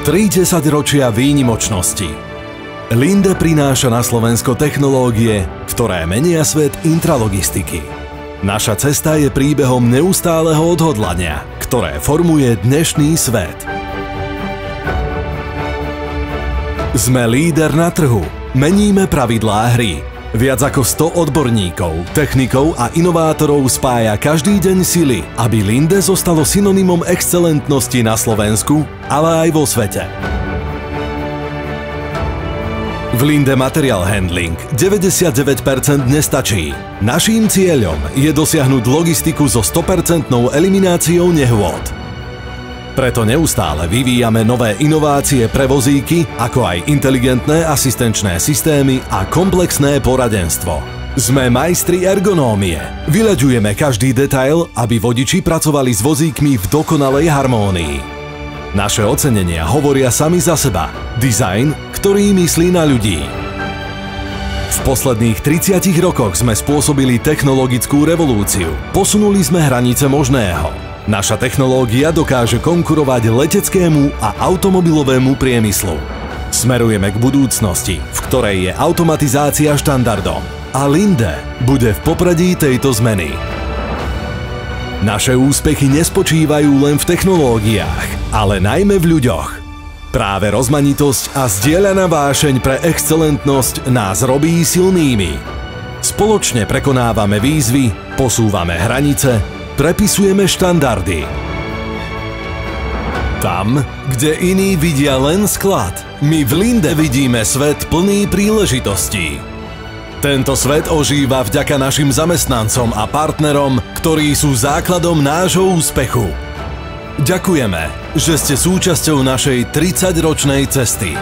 30 ročia výnimočnosti. Linde prináša na Slovensko technológie, ktoré menia svet intralogistiky. Naša cesta je príbehom neustáleho odhodlania, ktoré formuje dnešný svet. Sme líder na trhu, meníme pravidlá hry. Viac ako 100 odborníkov, technikov a inovátorov spája každý deň sily, aby Linde zostalo synonymom excelentnosti na Slovensku, ale aj vo svete. V Linde Material Handling 99% nestačí. Naším cieľom je dosiahnuť logistiku so 100% elimináciou nehôd. Preto neustále vyvíjame nové inovácie pre vozíky, ako aj inteligentné asistenčné systémy a komplexné poradenstvo. Sme majstri ergonómie. Vyľaďujeme každý detail, aby vodiči pracovali s vozíkmi v dokonalej harmónii. Naše ocenenia hovoria sami za seba. Dizajn, ktorý myslí na ľudí. V posledných 30 rokoch sme spôsobili technologickú revolúciu. Posunuli sme hranice možného. Naša technológia dokáže konkurovať leteckému a automobilovému priemyslu. Smerujeme k budúcnosti, v ktorej je automatizácia štandardom. A Linde bude v popredí tejto zmeny. Naše úspechy nespočívajú len v technológiách, ale najmä v ľuďoch. Práve rozmanitosť a zdieľaná vášeň pre excelentnosť nás robí silnými. Spoločne prekonávame výzvy, posúvame hranice, prepisujeme štandardy. Tam, kde iní vidia len sklad, my v Linde vidíme svet plný príležitostí. Tento svet ožíva vďaka našim zamestnancom a partnerom, ktorí sú základom nášho úspechu. Ďakujeme, že ste súčasťou našej 30-ročnej cesty.